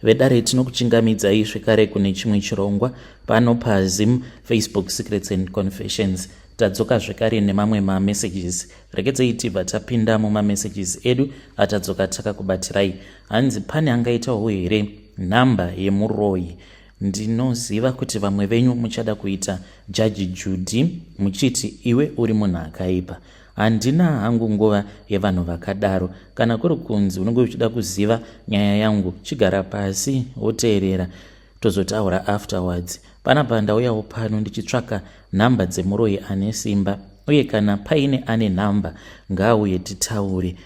vedare tinokuchingamidzai zvekare kune chimwe chirongwa pano paZim Facebook Secrets and Confessions. Tadzoka zvekare nemamwe mamessages. Regedzei tibva tapinda mumamessages edu atadzoka takakubatirai. Hanzi pane angaitawo here nhamba yemuroyi. Ndinoziva kuti vamwe venyu muchada kuita Jaji Judy muchiti iwe uri munhu akaipa. Handina hangu nguva yevanhu vakadaro. Kana kuri kunzi unenge uchida kuziva nyaya yangu, chigara pasi woteerera tozotaura afterwards. Panapa ndauyawo pano ndichitsvaka nhamba dzemuroyi ane simba, uye kana paine ane nhamba ngaauye titaure.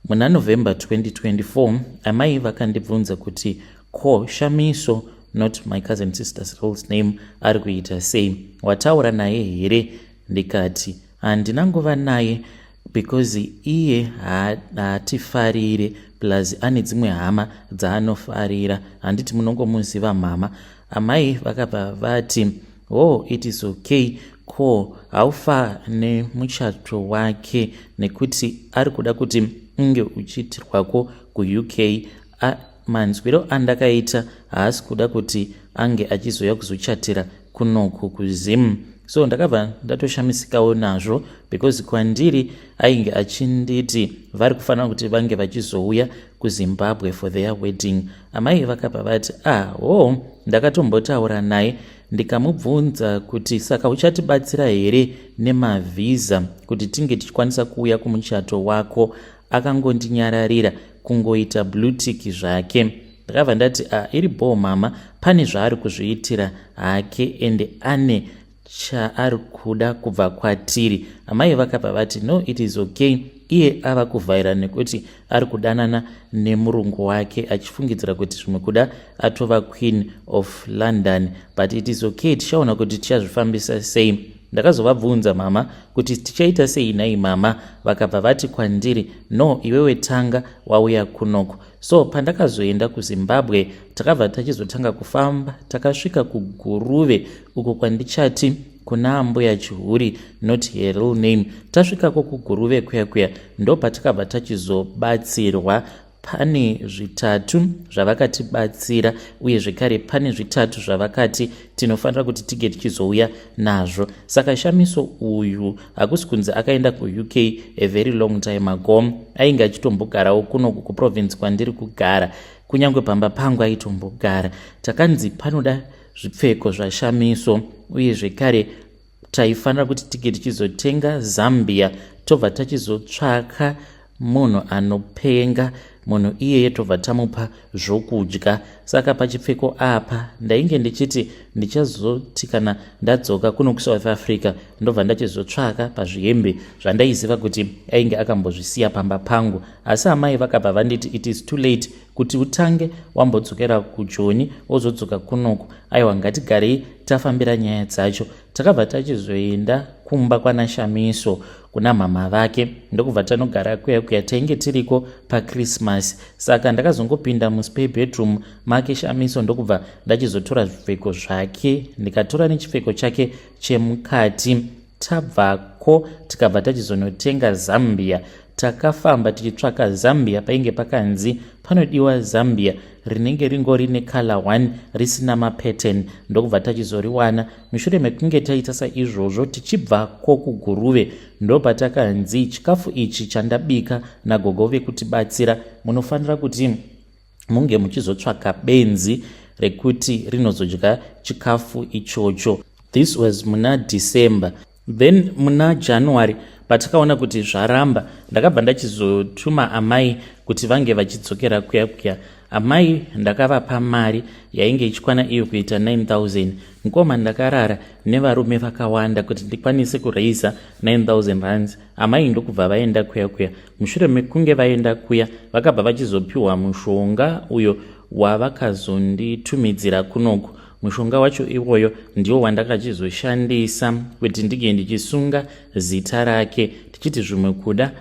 Muna November 2024 amai vakandibvunza kuti ko Shamiso, not my cousin sister Cyril's name, ari kuita sei, wataura naye here? Ndikati handina nguva naye because iye haatifarire plus ane dzimwe hama dzaanofarira, handiti munongomuziva mama. Amai vakabva vati it is okay, ko haufa nemuchato wake nekuti ari kuda kuti unge uchiitirwako kuUK. Manzwiro andakaita haasi kuda kuti ange achizoya kuzochatira kunoku kuZim. So ndakabva ndatoshamisikawo nazvo because kwandiri ainge achinditi vari kufanira kuti vange vachizouya kuZimbabwe for their wedding. Amai vakabva vati ndakatombotaura naye ndikamubvunza kuti saka uchatibatsira here nemavhiza kuti tinge tichikwanisa kuuya kumuchato wako. Akangondinyararira kungoita blue tick zvake. Ndakabva ndati iri bho mama, pane zvaari kuzviitira hake ende ane chaari kuda kubva kwatiri. Amai vakabva vati no, it is okay. Iye ava kuvhaira nekuti ari kudanana nemurungu wake achifungidzira kuti zvimwe kuda atova Queen of London, but it is okay, tichaona kuti tichazvifambisa sei. Ndakazovabvunza mama kuti tichaita sei nai mama. Vakabva vati kwandiri no, iwewe tanga wauya kunoku. So pandakazoenda kuZimbabwe takabva tachizotanga kufamba, takasvika kuGuruve uko kwandichati kuna ambuya Chihuri, not her real name. Tasvikako kuGuruve kuya ndo patakabva tachizobatsirwa. Pane zvitatu zvavakatibatsira uye zvekare pane zvitatu zvavakati tinofanira kuti tige tichizouya nazvo. Saka Shamiso uyu hakusi kunzi akaenda kuUK a very long time ago, ainge achitombogarawo kunoku kuprovince kwandiri kugara, kunyange pamba pangu aitombogara. Takanzi panoda zvipfeko zvaShamiso uye zvekare taifanira kuti tige tichizotenga Zambia, tobva tachizotsvaka munhu anopenga, munhu iyeye tobva tamupa zvokudya. Saka pachipfeko apa ndainge ndichiti ndichazoti kana ndadzoka kuno kuSouth Africa ndobva ndachizotsvaka pazvihembe zvandaiziva kuti ainge akambozvisiya pamba pangu. Asi amai vakabva vanditi it is too late kuti utange wambodzokera kuJoni wozodzoka kunoku. Aiwa, ngatigarei tafambira nyaya dzacho. Takabva tachizoenda kumba kwana Shamiso kuna mama vake, ndokubva tanogara kuya tainge tiriko paChristmas. Saka ndakazongopinda muspare bedroom make Shamiso ndokubva ndachizotora zvipfeko zvake, ndikatora nechipfeko chake chemukati. Tabvako tikabva tachizonotenga Zambia. Takafamba tichitsvaka Zambia painge pakanzi panodiwa Zambia rinenge ringori nekala 1 risina mapattern, ndokubva tachizoriwana. Mushure mekunge taita saizvozvo tichibvako kuGuruve ndopatakanzi chikafu ichi chandabika nagogo vekutibatsira munofanira kuti munge muchizotsvaka benzi rekuti rinozodya chikafu ichocho. This was muna December. Then muna January patakaona kuti zvaramba, ndakabva ndachizotuma amai kuti vange vachidzokera kuya. Amai ndakavapa mari yainge ichikwana iyo kuita 9,000. Ngoma ndakarara nevarume vakawanda kuti ndikwanise kuraiza 9,000 rands. Amai ndokubva vaenda kuya. Mushure mekunge vaenda kuya vakabva vachizopiwa mushonga uyo wavakazonditumidzira kunoku. Mushonga wacho iwoyo ndio wandakachizoshandisa kuti ndige ndichisunga zita rake, tichiti zvimwe kuda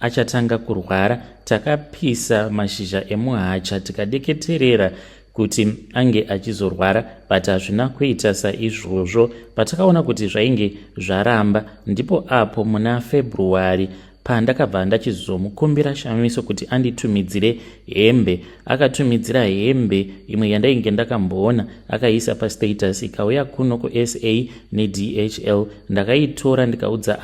achatanga kurwara. Takapisa mashizha emuhacha tikadeketerera kuti ange achizorwara, but hazvina kuita saizvozvo. Patakaona kuti zvainge zvaramba, ndipo apo muna February pandakabva ndachizomukumbira Shamiso kuti anditumidzire hembe. Akatumidzira hembe imwe yandainge ndakamboona akaisa pastatus ikauya kuno kuSA neDHL. Ndakaitora ndikaudza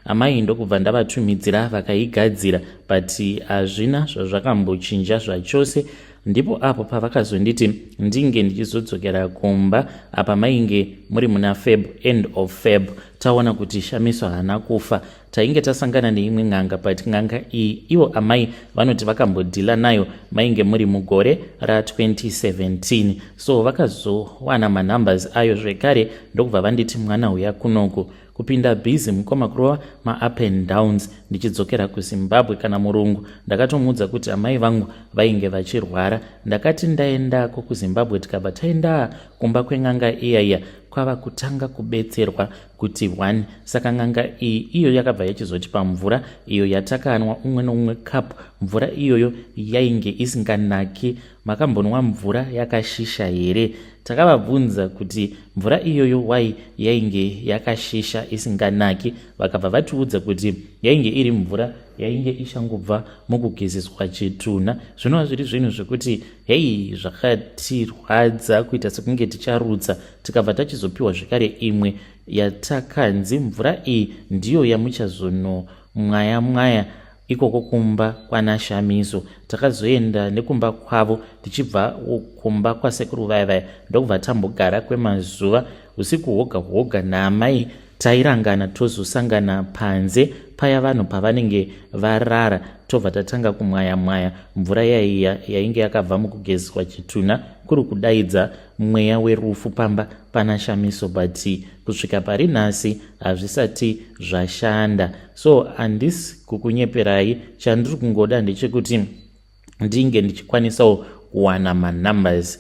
amai ndokubva ndavatumidzira vakaigadzira, but hazvina zvazvakambochinja zvachose. Ndipo apo pavakazonditi ndinge ndichizodzokera kumba apa mainge muri muna end of Feb, taona kuti Shamiso haana kufa. Tainge tasangana neimwe n'anga, but n'anga iyi ivo amai vanoti vakambodhila nayo mainge muri mugore ra2017. So vakazowana manumbers ayo zvekare ndokubva vanditi mwana uya kunoku kupinda busy mukoma kurova ma-up and downs ndichidzokera kuZimbabwe kana murungu. Ndakatomudza kuti amai vangu vainge vachirwara. Ndakati ndaendako kuZimbabwe tikabva taenda kumba kwen'anga iyaya kwava kutanga kubetserwa kuti 1. Saka n'anga iyo yakabva yachizotipa mvura iyo yatakanwa umwe noumwe cup. Mvura iyoyo yainge isinganaki. Makambonwa mvura yakashisha here? Takavabvunza kuti mvura iyoyo wai yainge yakashisha isinganaki. Vakabva vatiudza kuti yainge iri mvura yainge ichangobva mukugezeswa chitunha. Zvinova zviri zvinhu zvekuti hei zvakatirwadza kuita sekunge ticharutsa. Tikabva tachizopiwa zvekare imwe yatakanzi mvura iyi ndiyo yamuchazonomwaya ikoko kumba kwana Shamiso. Takazoenda nekumba kwavo tichibva kumba kwasekuru vaya ndokubva tambogara kwemazuva. Usiku hwoga naamai tairangana tozosangana panze paya vanhu pavanenge varara, tobva tatanga kumwaya mvura yaiya yainge yakabva mukugezeswa chitunha kuri kudaidza mweya werufu pamba pana Shamiso, but kusvika pari nhasi hazvisati zvashanda. So handisi kukunyeperai, chandiri kungoda ndechekuti ndinge ndichikwanisawo kuwana manumbers.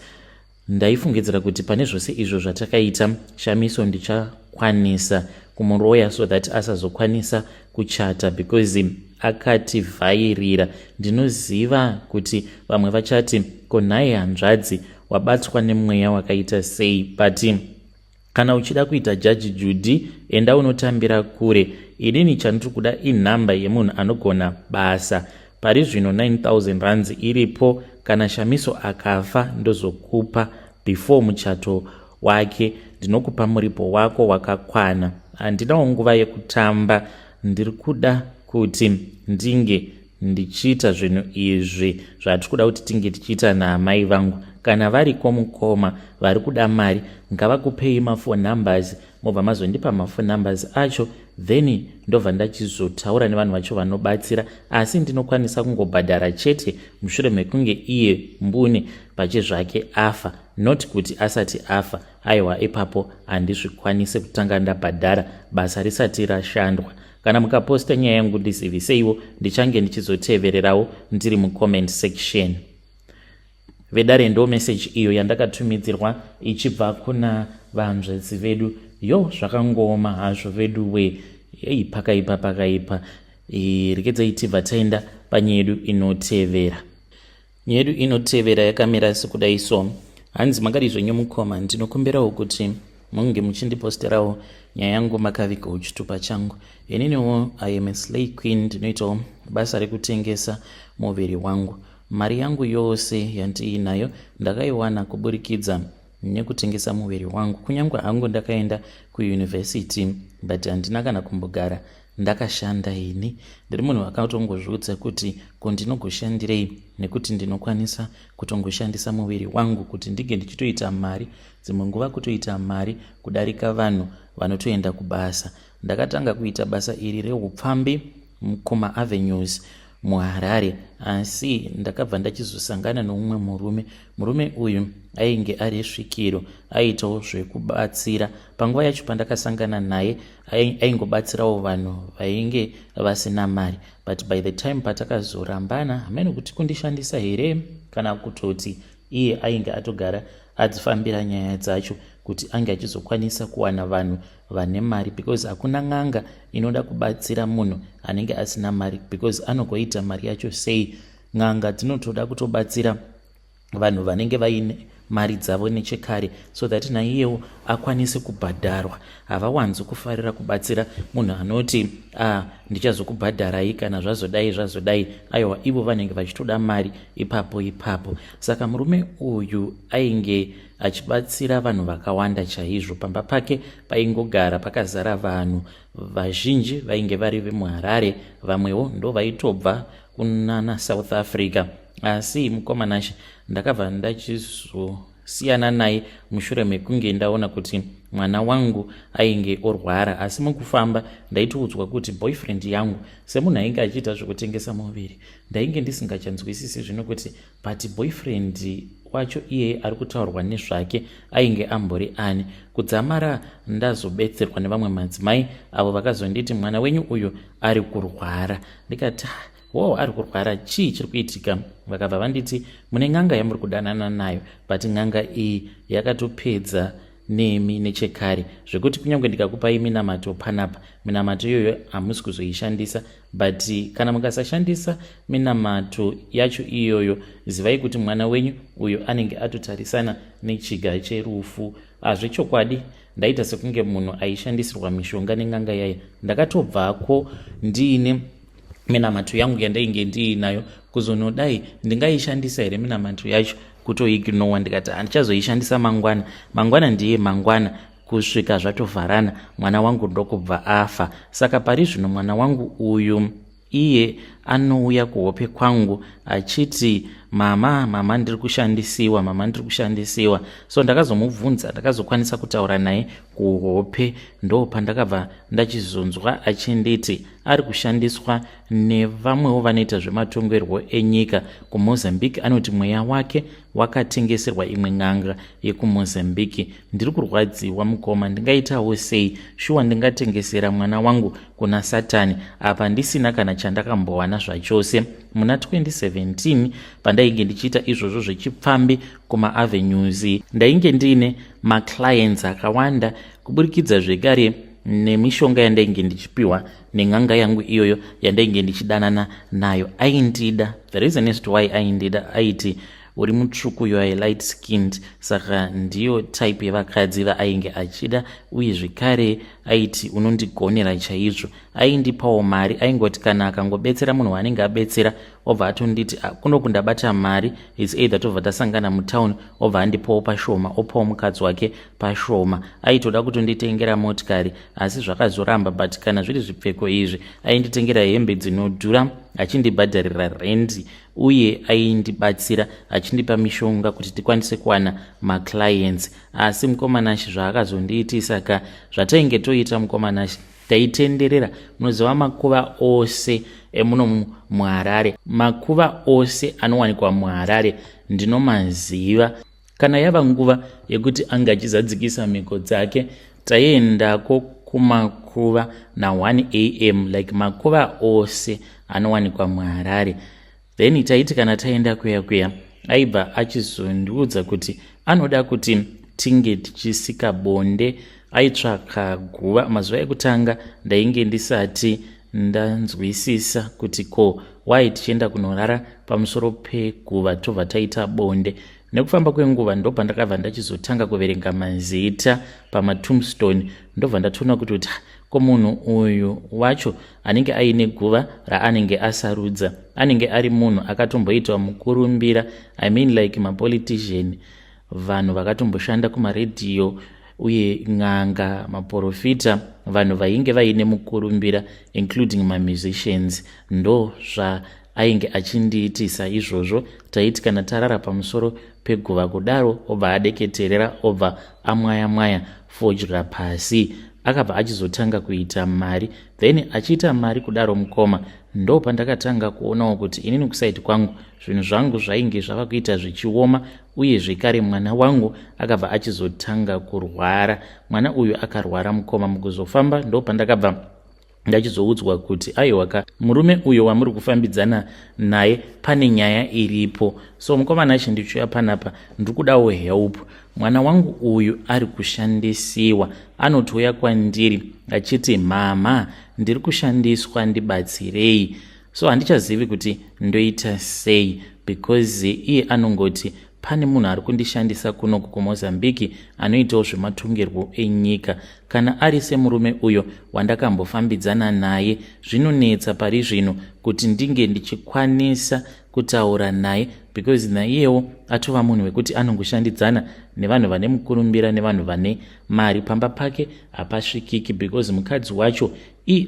Ndaifungidzira kuti pane zvose izvo zvatakaita Shamiso ndichakwanisa kumuroya so that asazokwanisa kuchata, because akativhairira. Ndinoziva kuti vamwe vachati konhai hanzvadzi wabatwa nemweya wakaita sei, but kana uchida kuita Jaji Judy enda unotambira kure. Inini chandiri kuda inhamba yemunhu anogona basa. Pari zvino 9,000 rands iripo. Kana Shamiso akafa ndozokupa before muchato wake. Ndinokupa muripo wako wakakwana. Handinawo nguva yekutamba. Ndiri kuda kuti ndinge ndichiita zvinhu izvi zvatiri kuda kuti tinge tichiita naamai vangu. Kana variko mukoma vari kuda mari, ngavakupei mafone numbers, mobva mazondipa mafone numbers acho, then ndobva ndachizotaura nevanhu vacho vanobatsira. Asi ndinokwanisa kungobhadhara chete mushure mekunge iye mbune pache zvake afa, not kuti asati afa. Aiwa, ipapo handizvikwanise kutanga ndabhadhara basa risati rashandwa. Kana mukaposta nyaya yangu ndizivise ndichange ndichizotevererawo ndiri mucomment section. Vedare ndo message iyo yandakatumidzirwa ichibva kuna vanzvedzi vedu. Zvakangoma hazvo vedu we. Pakaipa. Rekedzai tibva taenda panyedu inotevera. Nyedu inotevera yakamira sekudai so. Hanzi makari zvenyu mukoma, ndinokumbirawo kuti munge muchindiposterawo nyaya yangu makavika uchitupa changu. Ininiwo I am a slay queen, ndinoitawo basa rekutengesa muviri wangu. Mari yangu yose yandiinayo ndakaiwana kuburikidza nekutengesa muviri wangu. Kunyangwe hangu ndakaenda kuuniversity, but handina kana kumbogara ndakashanda ini. Ndiri munhu akatongozviudza kuti kondinogoshandirei, nekuti ndinokwanisa kutongoshandisa muviri wangu kuti ndige ndichitoita mari. Dzimwe nguva kutoita mari kudarika vanhu vanotoenda kubasa. Ndakatanga kuita basa iri reupfambi mukoma avenues muHarare, asi ndakabva ndachizosangana noumwe murume uyu ainge ari svikiro, aitawo zvekubatsira. Panguva yacho pandakasangana naye aingobatsirawo vanhu vainge vasina mari, but by the time patakazorambana hamene kuti kundishandisa here kana kutoti iye ainge atogara adzifambira nyaya dzacho kuti ange achizokwanisa kuwana vanhu vane mari, because hakuna n'anga inoda kubatsira munhu anenge asina mari, because anogoita mari yacho sei. N'anga dzinotoda kutobatsira vanhu vanenge vaine mari dzavo nechekare, so that naiyewo akwanise kubhadharwa. Havawanzi kufarira kubatsira munhu anoti ndichazokubhadharai kana zvazodai. Aiwa, ivo vanenge vachitoda mari ipapo. Saka murume uyu ainge achibatsira vanhu vakawanda chaizvo. Pamba pake paingogara pakazara vanhu vazhinji vainge vari vemuHarare, vamwewo ndo vaitobva kunana South Africa. Asi mukomanashi ndakabva ndachizosiyana naye mushure mekunge ndaona kuti mwana wangu ainge orwara. Asi mukufamba ndaitoudzwa kuti boyfriend yangu semunhu ainge achiita zvekutengesa muviri, ndainge ndisingachanzwisisi zvino kuti but boyfriend wacho iye ari kutaurwa nezvake ainge ambori ani. Kudzamara ndazobetserwa nevamwe madzimai avo vakazonditi mwana wenyu uyu ari kurwara. Ndikati ari kurwara, chii chiri kuitika? Vakabva vanditi mune n'anga yamuri kudanana nayo, but n'anga iyi yakatopedza nemi nechekare, zvekuti kunyange ndikakupai minamato panapa, minamato iyoyo hamusi kuzoishandisa, but kana mukasashandisa minamato yacho iyoyo, zivai kuti mwana wenyu uyo anenge atotarisana nechiga cherufu. Zvechokwadi ndaita sekunge munhu aishandisirwa mishonga nen'anga yayo. Ndakatobvako ndiine minamato yangu yandainge ndiinayo, kuzonodai ndingaishandisa here minamato yacho, kutoignore. Ndikati handichazoishandisa mangwana ndiye mangwana, kusvika zvatovharana mwana wangu ndokubva afa. Saka pari zvino mwana wangu uyu iye anouya kuhope kwangu achiti mama ndiri kushandisiwa. So ndakazomubvunza, ndakazokwanisa kutaura naye kuhope. Ndo pandakabva ndachizonzwa achinditi ari kushandiswa nevamwewo vanoita zvematongerwo enyika kuMozambique. Anoti mweya wake wakatengeserwa imwe n'anga yekuMozambique. Ndiri kurwadziwa mukoma, ndingaitawo sei? Shuwa ndingatengesera mwana wangu kuna Satani apa ndisina kana chandakambowana zvachose. Muna 2017 pandainge ndichiita izvozvo zvechipfambi kumaAvenues, ndainge ndiine maclients akawanda kuburikidza zvekare nemishonga yandainge ndichipiwa nen'anga yangu iyoyo yandainge ndichidanana nayo. Aindida, the reason as to why aindida, aiti uri mutsvuku, you are light skinned. Saka ndiyo type yevakadzi vaainge achida, uye zvekare aiti unondigonera chaizvo. Aindipawo mari, aingoti kana akangobetsera munhu waanenge abetsera obva atonditi kuno kundabata mari, is either tobva tasangana mutown, obva andipawo pashoma, opawo mukadzi wake pashoma. Aitoda kutonditengera motikari, asi zvakazoramba. But kana zviri zvipfeko izvi, ainditengera hembe dzinodhura, achindibhadharira rendi, uye aindibatsira achindipa mishonga kuti tikwanise kuwana maclients. Asi mukomanashi zvaakazondiiti, saka zvatainge toita mukomanashi, taitenderera. Munoziva makuva ose emuno muHarare, makuva ose anowanikwa muHarare ndinomaziva. Kana yava nguva yekuti anga achizadzikisa mhiko dzake, taiendako kumakuva na1 am, like makuva ose anowanikwa muHarare. Then taiti kana taenda kuya aibva achizondiudza kuti anoda kuti tinge tichisika bonde. Aitsvaka guva. Mazuva ekutanga ndainge ndisati ndanzwisisa kuti ko wai tichienda kunorara pamusoro peguva tobva taita bonde. Nekufamba kwenguva ndobva ndakabva ndachizotanga kuverenga mazita pamatombstone. Ndobva ndatoona kuti ko munhu uyu wacho anenge aine guva raanenge asarudza anenge ari munhu akatomboitwa mukurumbira, I mean like mapolitician, vanhu vakatomboshanda kumaredhiyo uye n'anga, maprofita, vanhu vainge vaine mukurumbira including mamusicians. Ndo ainge achindiitisa izvozvo. Taiti kana tarara pamusoro peguva kudaro, obva adeketerera, obva amwaya fodya pasi. Akabva achizotanga kuita mari. Then achiita mari kudaro mukoma, ndo pandakatanga kuonawo kuti inini kusaiti kwangu zvinhu zvangu zvainge zvava kuita zvichioma, uye zvekare mwana wangu akabva achizotanga kurwara. Mwana uyu akarwara mukoma. Mukuzofamba ndo pandakabva ndachizoudzwa kuti aiwaka, murume uyo wamuri kufambidzana naye pane nyaya iripo. So mukomanashi ndichiuya panapa, ndiri kudawo help. Mwana wangu uyu ari kushandisiwa. Anotouya kwandiri achiti mama, ndiri kushandiswa, ndibatsirei. So handichazivi kuti ndoita sei, because iye anongoti pane munhu ari kundishandisa kuno kuMozambique anoitawo zvematongerwo enyika. Kana ari semurume uyo wandakambofambidzana naye, zvinonetsa pari zvino kuti ndinge ndichikwanisa kutaura naye, because naiyewo atova munhu wekuti anongoshandidzana nevanhu vane mukurumbira nevanhu vane mari. Pamba pake hapasvikiki, because mukadzi wacho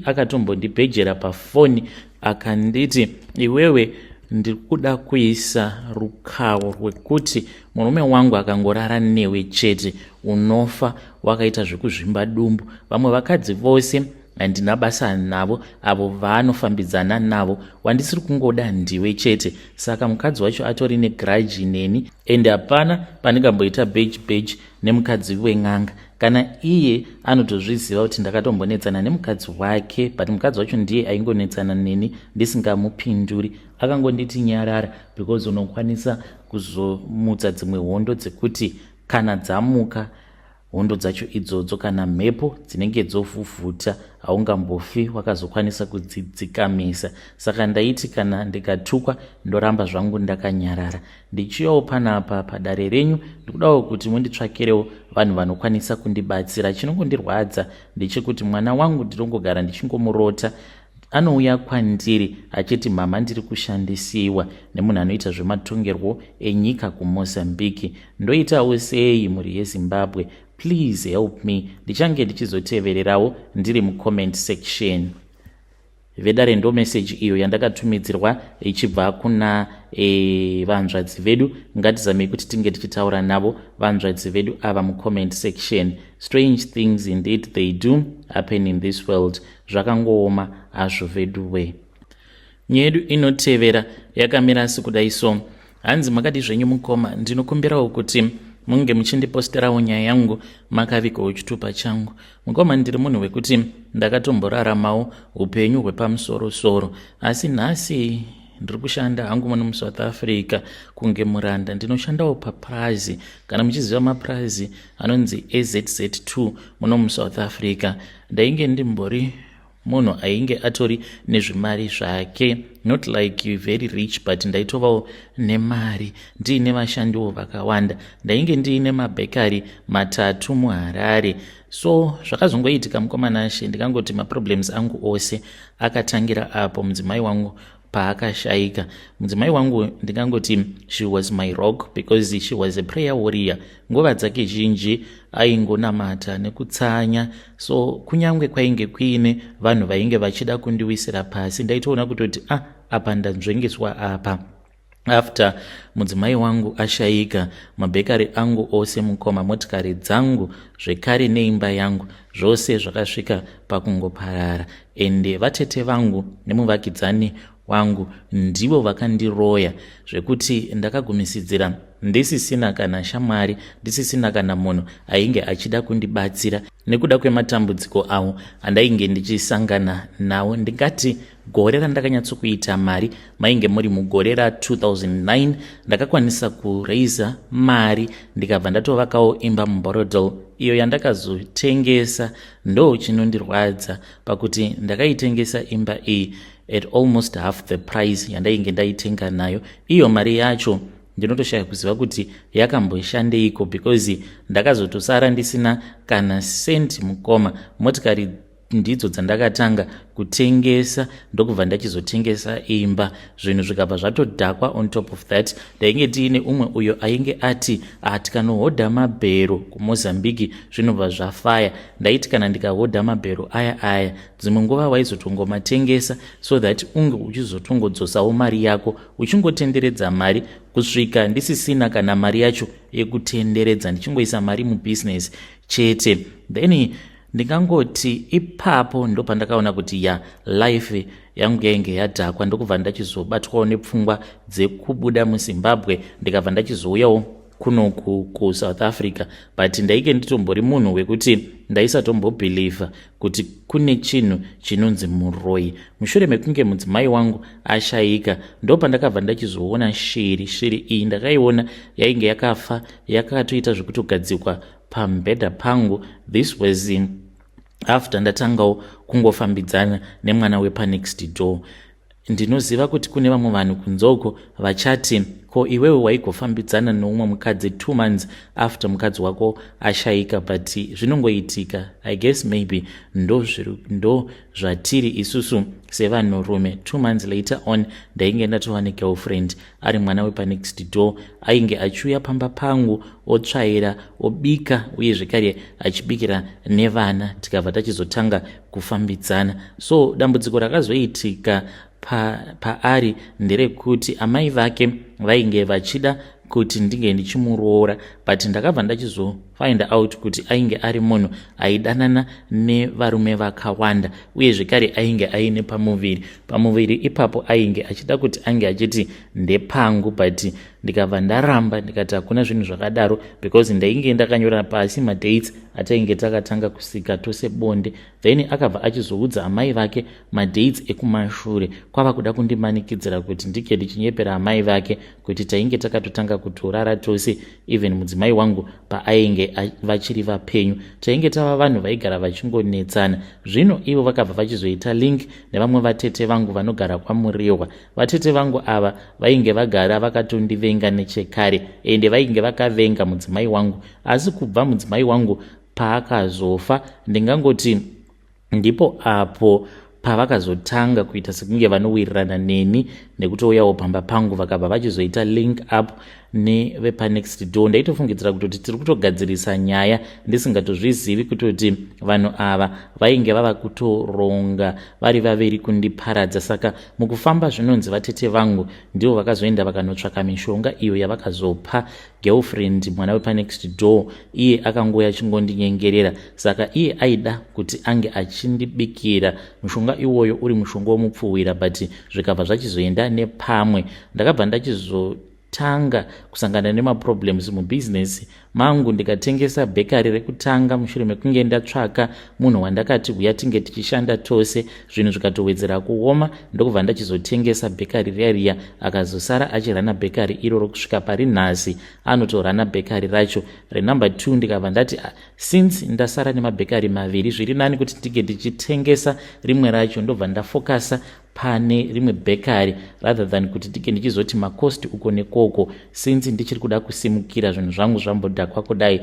akatombondibhejera pafoni akanditi, iwewe ndiri kuda kuisa rukawo rwekuti murume wangu akangorara newe chete unofa wakaita zvekuzvimba dumbu. Vamwe vakadzi vose handina basa navo, avo vaanofambidzana navo, wandisiri kungoda ndiwe chete. Saka mukadzi wacho atori negrudge neni, ende hapana pandingamboita beji nemukadzi wen'anga. Kana iye anotozviziva kuti ndakatombonetsana nemukadzi wake, but mukadzi wacho ndiye aingonetsana neni ndisingamupinduri, akangonditi nyarara, because unokwanisa kuzomutsa dzimwe hondo dzekuti kana dzamuka hondo dzacho idzodzo, kana mhepo dzinenge dzovhuvhuta, haungambofi wakazokwanisa kudzidzikamisa. Saka ndaiti kana ndikatukwa ndoramba zvangu ndakanyarara. Ndichiyawo panapa padare renyu, ndikudawo kuti munditsvakirewo vanhu vanokwanisa kundibatsira. Chinongondirwadza ndechekuti mwana wangu ndinongogara ndichingomurota, anouya kwandiri achiti mama ndiri kushandisiwa nemunhu anoita zvematongerwo enyika kuMozambique. Ndoitawo sei muri yeZimbabwe? Please help me. Ndichange ndichizotevererawo ndiri mucomment section. Vedare ndo message iyo yandakatumidzirwa ichibva kuna vanzvadzi vedu. Ngatizamei kuti tinge tichitaura navo vanzvadzi vedu ava mucomment section. Strange things indeed they do happen in this world. Zvakangooma hazvo veduwe. Nyaya yedu inotevera yakamira sekudai so. Hanzi makati zvenyu mukoma, ndinokumbirawo kuti munge muchindiposterawo nyaya yangu makavikawo chitupa changu. Mukoma, ndiri munhu wekuti ndakatomboraramawo upenyu hwepamusoro-soro, asi nhasi ndiri kushanda hangu muno muSouth Africa kunge muranda. Ndinoshandawo paprazi, kana muchiziva maprazi anonzi AZZ2 muno muSouth Africa. Ndainge ndimbori munhu ainge atori nezvimari zvake, not like very rich, but ndaitovawo nemari, ndiine vashandiwo vakawanda. Ndainge ndiine mabhekari 3 muHarare. So zvakazongoitika mukomana she, ndikangoti maproblems angu ose akatangira apo mudzimai wangu paakashayika. Mudzimai wangu ndingangoti she was my rock, because she was a prayer warrior. Nguva dzake zhinji aingonamata nekutsanya, so kunyange kwainge kuine vanhu vainge vachida kundiwisira pasi, ndaitoona kutoti apa ndanzvengeswa apa. After mudzimai wangu ashayika, mabhekari angu ose mukoma, motikari dzangu zvekare neimba yangu zvose zvakasvika pakungoparara. Ende vatete vangu nemuvakidzani wangu ndivo vakandiroya zvekuti ndakagumisidzira ndisisina kana shamwari, ndisisina kana munhu ainge achida kundibatsira nekuda kwematambudziko avo andainge ndichisangana nawo. Ndingati gore randakanyatsokuita mari mainge muri mugore ra2009. Ndakakwanisa kureiza mari ndikabva ndatovakawo imba muBorodale, iyo yandakazotengesa. Ndo chinondirwadza pakuti ndakaitengesa imba iyi at almost half the price yandainge ndaitenga nayo. Iyo mari yacho ndinotoshaya kuziva kuti yakamboshandeiko, because ndakazotosara ndisina kana senti mukoma. Motikari ndidzo dzandakatanga kutengesa ndokubva ndachizotengesa imba, zvinhu zvikabva zvatodhakwa. On top of that, ndainge tiine umwe uyo ainge ati tikanohodha mabhero kuMozambique zvinobva zvafaya. Ndaiti kana ndikahodha mabhero aya dzimwe nguva waizotongomatengesa, so that unge uchizotongodzosawo mari yako uchingotenderedza mari kusvika ndisisina kana mari yacho yekutenderedza, ndichingoisa mari mubusiness chete. Then ndingangoti ipapo ndo pandakaona kuti life yangu yainge yadhakwa, ndokubva ndachizobatwawo nepfungwa dzekubuda muZimbabwe ndikabva ndachizouyawo kunoku kuSouth Africa. But ndaike nditombori munhu wekuti ndaisatombobhilivha kuti kune chinhu chinonzi muroyi. Mushure mekunge mudzimai wangu ashayika, ndo pandakabva ndachizoona shiri iyi ndakaiona yainge yakafa, yakatoita zvekutogadzikwa pambhedha pangu. This was after ndatangawo kungofambidzana nemwana wepanext door. ndinoziva kuti kune vamwe vanhu kunzoko vachati ko iwewe waigofambidzana noumwe mukadzi 2 months after mukadzi wako ashayika, but zvinongoitika. I guess maybe ndo zvatiri isusu sevanhurume. 2 months later on ndainge ndatova negirlfriend ari mwana wepanext door, ainge achiuya pamba pangu otsvaira obika uye zvekare achibikira nevana, tikabva tachizotanga kufambidzana. So dambudziko rakazoitika paari nderekuti amai vake vainge vachida kuti ndinge ndichimuroora, but ndakabva ndachizofind out kuti ainge ari munhu aidanana nevarume vakawanda uye zvekare ainge aine pamuviri ipapo ainge achida kuti ange achiti ndepangu, but ndikabva ndaramba ndikati hakuna zvinhu zvakadaro, because ndainge ndakanyora pasi madates atainge takatanga kusika tose bonde. Then akabva achizoudza amai vake madates ekumashure, kwava kuda kundimanikidzira kuti ndike ndichinyepera amai vake kuti tainge takatotanga kutorara tose, even mudzimai wangu paainge vachiri vapenyu. Tainge tava vanhu vaigara vachingonetsana. Zvino ivo vakabva vachizoita link nevamwe vatete vangu vanogara kwaMuriwa. Vatete vangu ava vainge vagara vakatondivenga nechekare, ende vainge vakavenga mudzimai wangu, asi kubva mudzimai wangu paakazofa ndingangoti ndipo apo pavakazotanga kuita sekunge vanowirirana neni nekutouyawo pamba pangu, vakabva vachizoita link up nevepanext door. Ndaitofungidzira kutoti tiri kutogadzirisa nyaya ndisingatozvizivi kutoti vanhu ava vainge vava kutoronga vari vaviri kundiparadza. Saka mukufamba zvinonzi vatete vangu ndivo vakazoenda vakanotsvaka mishonga iyo yavakazopa girlfriend mwana wepanext door. Iye akangoya achingondinyengerera, saka iye aida kuti ange achindibikira mushonga iwoyo uri mushonga womupfuwira, but zvikabva zvachizoenda nepamwe. Ndakabva ndachizotanga kusangana nemaproblems mubusiness mangu, ndikatengesa bhekari rekutanga mushure mekunge ndatsvaka munhu wandakati uya tinge tichishanda tose, zvinhu zvikatowedzera kuoma, ndokubva ndachizotengesa bhekari riya akazosara achirana bhekari iroro kusvika pari nhasi anotorana bhekari racho renumber 2. ndikabva ndati since ndasara nemabhekari maviri zviri nani kuti ndinge ndichitengesa rimwe racho, ndobva ndafokasa pane rimwe bhekari rather than kuti ndinge ndichizoti makosti uko nekoko, since ndichiri kuda kusimukira zvinhu zvangu zvambodhakwa kudai.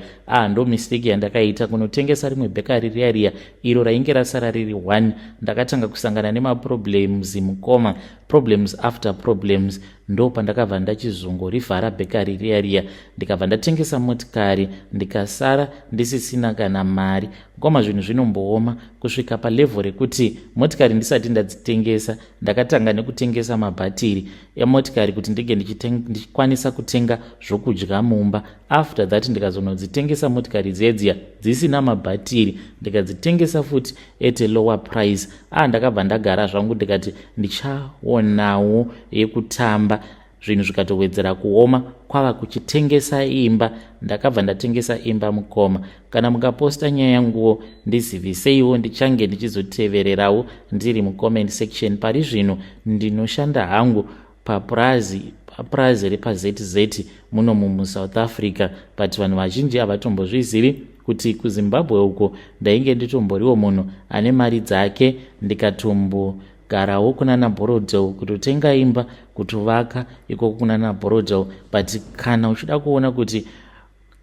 Ndo mistake yandakaita kunotengesa rimwe bhekari riya iro rainge rasara riri 1. Ndakatanga kusangana nemaproblems mukoma, problems after problems, ndo pandakabva ndachizongorivhara bhekari riya ndikabva ndatengesa motikari ndikasara ndisisina kana mari. Ngoma zvinhu zvinombooma kusvika palevel rekuti motikari ndisati ndadzitengesa ndakatanga nekutengesa mabhatiri emotikari kuti ndinge ndichikwanisa kutenga zvokudya mumba. After that ndikazonodzitengesa motikari dziya dzisina mabhatiri ndikadzitengesa futi at a lower price. Ndakabva ndagara zvangu ndikati ndichaonawo yekutamba. Zvinhu zvikatowedzera kuoma kwava kuchitengesa imba. Ndakabva ndatengesa imba mukoma. Kana mukaposta nyaya yanguwo ndiziviseiwo, ndichange ndichizotevererawo ndiri mucomment section. Pari zvino ndinoshanda hangu papurazi repazz muno muSouth Africa, but vanhu vazhinji havatombozvizivi kuti kuZimbabwe uko ndainge nditomboriwo munhu ane mari dzake, ndikatombogarawo kunana Borodel kutotenga imba kutovaka iko kunana Borodel. But kana uchida kuona kuti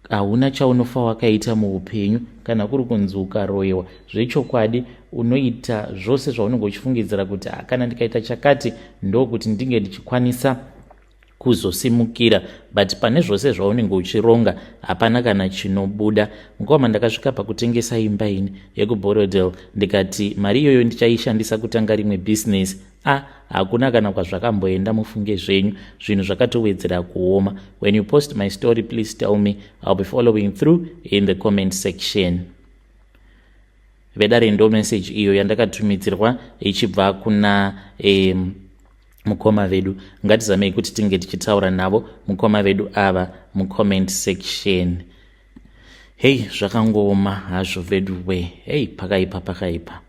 hauna chaunofa wakaita muupenyu, kana kuri kunzi ukaroyewa zvechokwadi, unoita zvose zvaunenge uchifungidzira kuti kana ndikaita chakati ndokuti ndinge ndichikwanisa kuzosimukira, but pane zvose zvaunenge uchironga hapana kana chinobuda. Mukoma ndakasvika pakutengesa imba ini yekuBorodel, ndikati mari iyoyo ndichaishandisa kutanga rimwe business. Hakuna kana kwazvakamboenda, mufunge zvenyu. Zvinhu zvakatowedzera kuoma. When you post my story, please tell me. I'll be following through in the comment section. Vedare ndo message iyo yandakatumidzirwa ichibva kuna mukoma vedu. Ngatizamei kuti tinge tichitaura navo mukoma vedu ava mucomment section. Hey, zvakangooma hazvo vedu we. Hey, pakaipa.